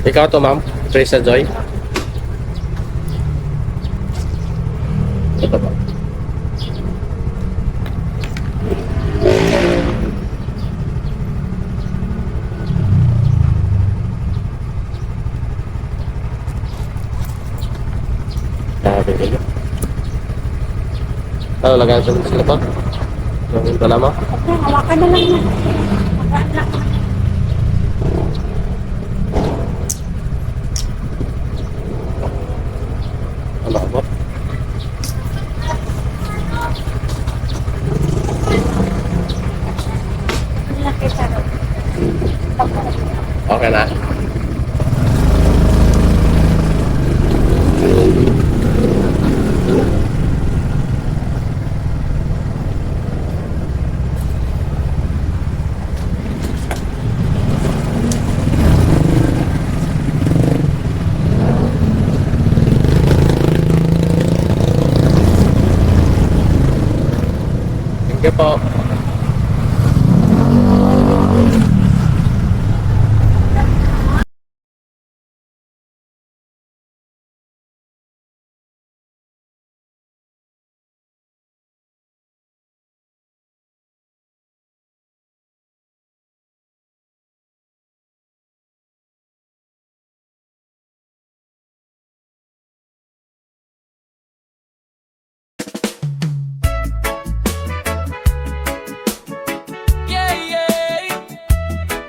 Ikaw to, ma'am? Teresa Joy? Ito ba? Ano, lagyan sa sila ba? Yung dala mo? Okay, hawakan na lang yan. Hawakan lang. Ano ba? Ang laki sa ro. Okay na. Thank you po.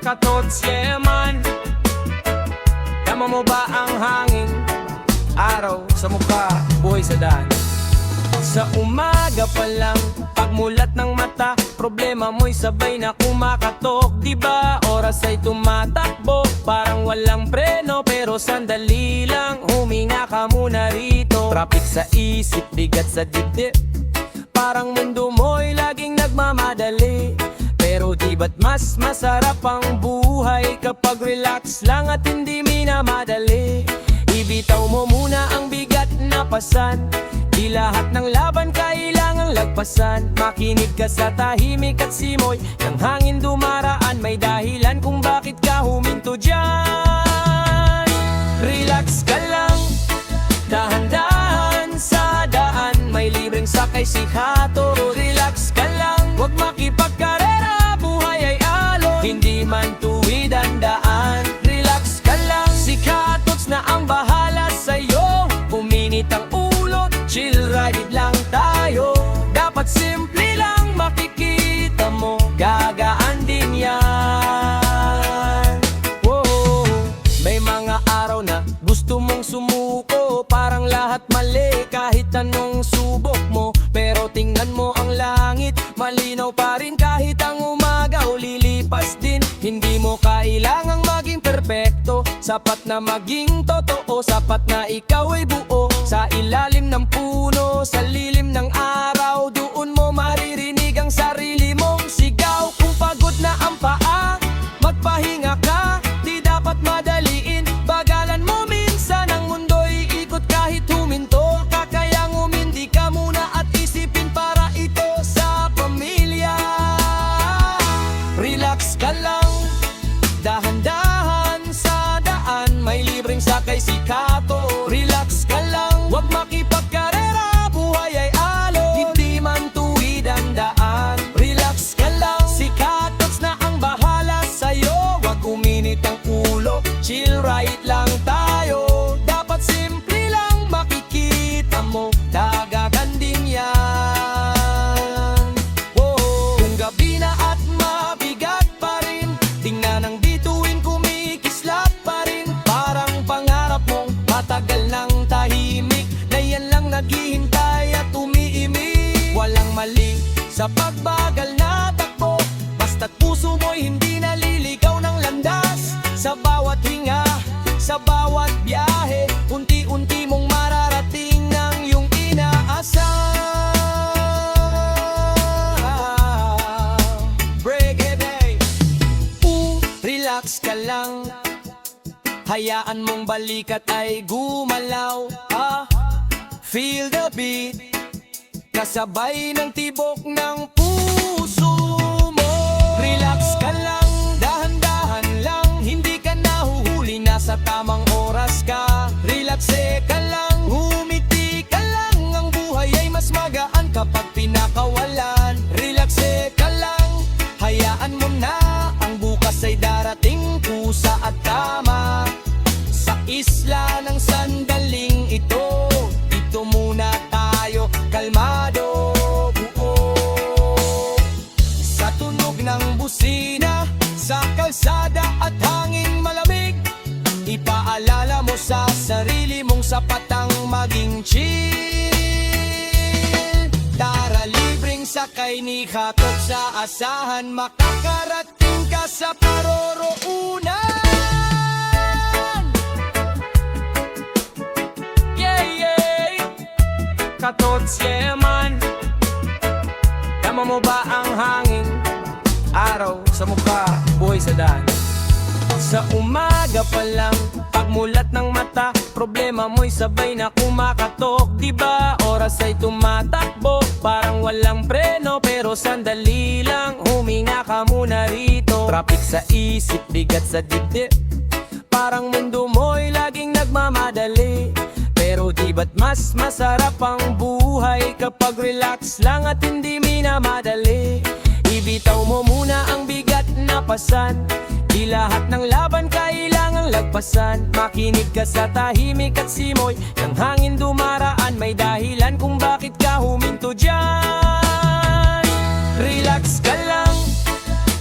Katots, yeah man. Tama mo ba ang hangin? Araw sa mukha, buhay sa daan. Sa umaga pa lang, pagmulat ng mata, problema mo'y sabay na kumakatok. Diba oras ay tumatakbo, parang walang preno. Pero sandali lang, huminga ka muna rito. Traffic sa isip, bigat sa dibdib, parang mundo mo'y laging nagmamadali. Pero di ba't mas masarap ang buhay kapag relax lang at hindi minamadali? Ibitaw mo muna ang bigat na pasan, di lahat ng laban kailangang lagpasan. Makinig ka sa tahimik at simoy ng hangin dumaraan, may dahilan kung bakit ka huminto dyan. Relax ka lang, dahan-dahan sa daan, may libreng sakay si Kato. Relax ka lang, huwag makipagkarera, hindi man tuwid ang daan. Relax ka lang, si Katots na ang bahala sa'yo. Uminit ang ulo, chill ride lang tayo. Dapat simple lang, makikita mo, gagaan din yan. Whoa. May mga araw na gusto mong sumuko, parang lahat mali kahit anong subok mo. Pero tingnan mo ang langit, malinaw pa rin kahit ang umaga o lilipas din. Hindi mo kailangang maging perpekto, sapat na maging totoo, sapat na ikaw ay buo. Sa ilalim ng puno, sa lilim ng araw, doon mo maririnig ang sarili mong sigaw. Kung pagod na ang paa, magpahinga ka, di dapat madaliin, bagalan mo minsan. Ang mundo'y ikot kahit huminto ka, kaya umindi ka muna at isipin para ito sa pamilya. Relax ka lang, dahan-dahan sa daan, may libreng sakay si Kato. Relax ka lang, huwag makipagkarera, buhay ay alon, hindi man tuwid ang daan. Relax ka lang, si Katots na ang bahala sa'yo. Huwag uminit ang ulo, chill right lang tayo. Dapat simple lang, makikita mo, dagagan din yan. Kung gabi na at mabigat pa rin, tingnan ang bituin kumikislap pa rin. Parang pangarap mong matagal ng tahimik, na yan lang naghihintay at umiimik. Walang mali sa pagbagal na takbo, basta't puso mo'y hindi naliligaw ng landas. Sa bawat hinga, sa bawat biyahe, unti-unti mong mararating ng iyong inaasam. Break it, hey. Relax ka lang, hayaan mong balikat ay gumalaw. Feel the beat, kasabay ng tibok ng puso mo. Relax ka lang, dahan-dahan lang, hindi ka nahuhuli, nasa tayo tamang oras ka. Relaxe ka lang, humiti ka lang. Ang buhay ay mas magaan kapag pinakawalan. Relaxe ka lang, hayaan mo na. Ang bukas ay darating, pusa at tama. Sa isla ng sandaling ito, dito muna tayo kalmado, buo. Sa tunog ng busina, sa kalsada at hangin malamig, ipaalala mo sa sarili mong sapat ang maging chill. Tara, libreng sakay ni Hatot sa asahan, makakarating ka sa paroroonan. Yeah, yeah, Katots, yeah man. Tama mo ba ang hangin? Araw sa mukha, buhay sa daan. Sa umaga pa lang, pagmulat ng mata, problema mo'y sabay na kumakatok. Diba, oras ay tumatakbo, parang walang preno. Pero sandali lang, huminga ka muna rito. Traffic sa isip, bigat sa dibdib, parang mundo mo'y laging nagmamadali. Pero di ba't mas masarap ang buhay kapag relax lang at hindi minamadali? Ibitaw mo muna ang bigat na pasan, di lahat ng laban kailangang lagpasan. Makinig ka sa tahimik at simoy ng hangin dumaraan, may dahilan kung bakit ka huminto dyan. Relax ka lang,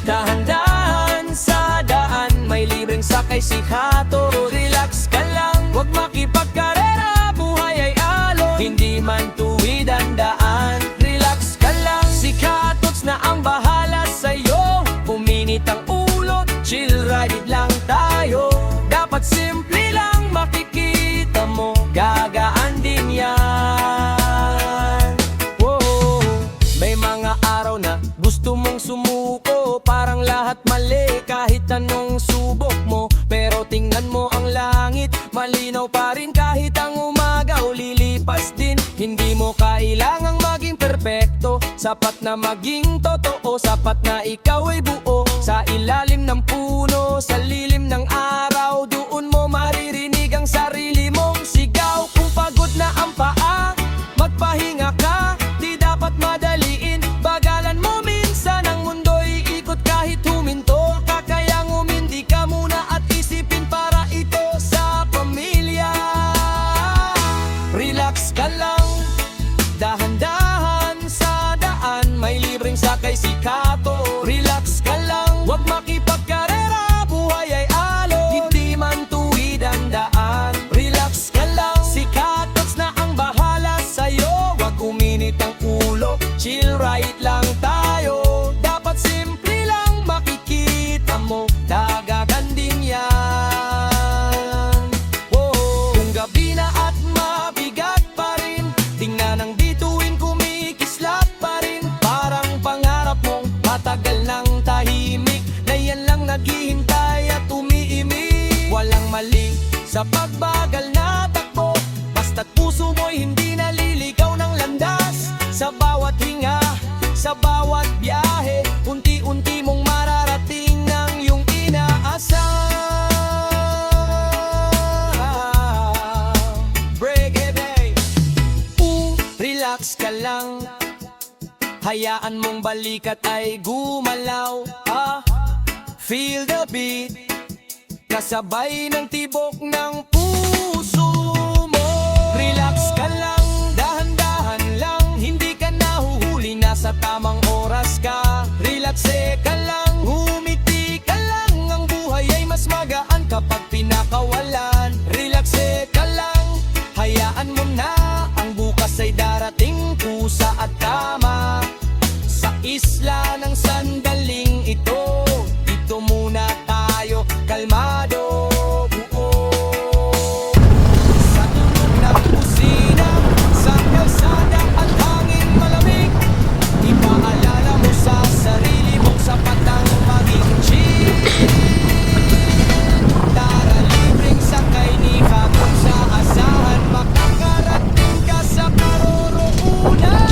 dahan-dahan sa daan, may libreng sakay si Hato. Relax ka lang, huwag makipagkarera, buhay ay alon, hindi man tuwid ang daan. Relax ka lang, si Katots na ang bahala sa'yo. Puminit ang ulo, chill ride lang tayo. Dapat simple lang, makikita mo, gagaan din yan. Whoa. May mga araw na gusto mong sumuko, parang lahat mali kahit anong subok mo. Pero tingnan mo ang langit, malinaw pa rin kahit ang umaga o lilipas din. Hindi mo kailangang maging perpekto, sapat na maging totoo, sapat na ikaw ay buo. Sa ilalim ng puno, sa lilim ng araw, doon mo maririnig ang sarili mong sigaw. Kung pagod na ang paa, magpahinga ka, di dapat madaliin. Bagalan mo minsan, ang mundo'y ikot kahit huminto ka. Kaya umindi ka muna at isipin para ito sa pamilya. Relax ka lang, dahan-dahan sa daan, may libreng sakay si Kato. Relax ka lang, huwag makipagkarera, buhay ay alon, hindi man tuwid ang daan. Relax ka lang, si Katots na ang bahala sa'yo. Huwag uminit ang ulo, chill right lang tayo. Dapat simple lang, makikita mo, dagagan din yan. Whoa. Kung gabi na at mabigat pa rin, tingnan ang bituin kumikislap pa rin. Parang pangarap mong matagal ng tahimik, na yan lang naghihintay at umiimik. Walang mali sa pagbagal na takbo, basta't puso mo'y hindi naliligaw ng landas. Sa bawat hinga, sa bawat biyahe, unti-unti mong mararating ang iyong inaasam. Break it, babe. Relax ka lang, hayaan mong balikat ay gumalaw. Feel the beat, kasabay ng tibok ng puso mo. Relax ka lang, dahan-dahan lang, hindi ka nahuhuli, nasa tamang oras ka. Relaxe ka lang, humiti ka lang, ang buhay ay mas magaan kapag pinakawalan. Relaxe ka lang, hayaan mo na, ang bukas ay darating, pusa at tama. Sa isla ng sandaling ito, dito muna tayo kalmado, buo. Sa tunog ng busina, sa kalsada at hangin malamig, ipaalala mo sa sarili mong sapat ang maging chill. Tara, libreng sakay ni Hatot sa asahan, makakarating ka sa paroroonan.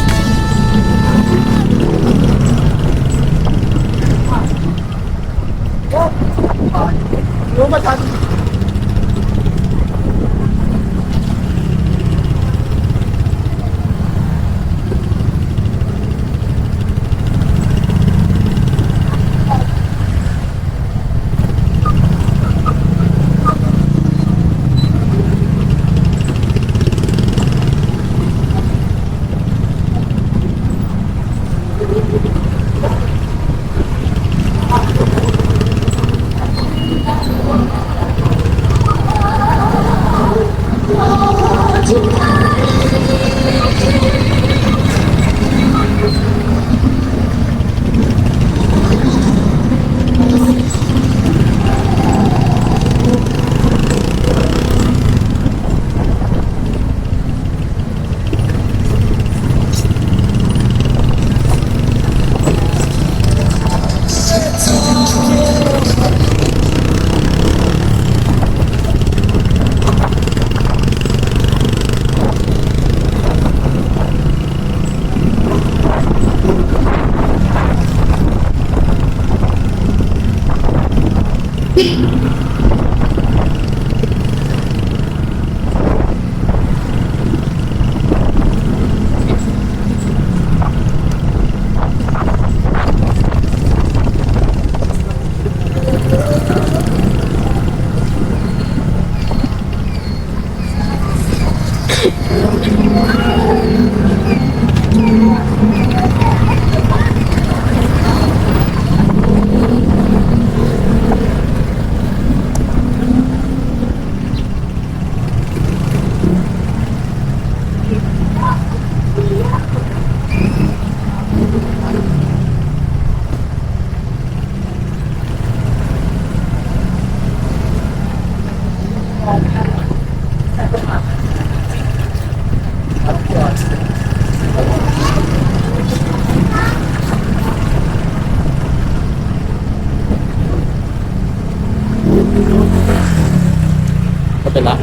Kabila.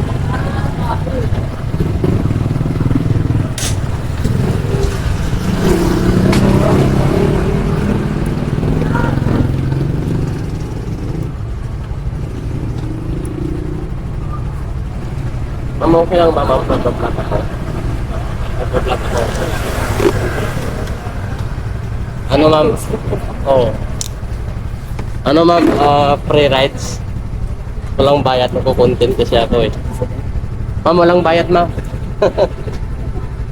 Ma'am, okay lang ba, ma'am? Nag-vlog ako. Nag-vlog ako. Ano, ma'am? Oo. Ano, ma'am? Free rides. Walang bayad. Nagko-content kasi ako eh. Ma'am, walang bayad, ma'am.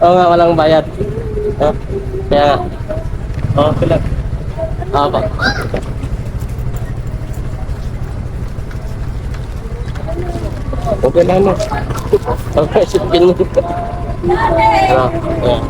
Oo nga, walang bayad. Kaya nga. Oo, sila. Pa. Okay lang, ma'am. Okay, sipin mo. Ano? Ayan.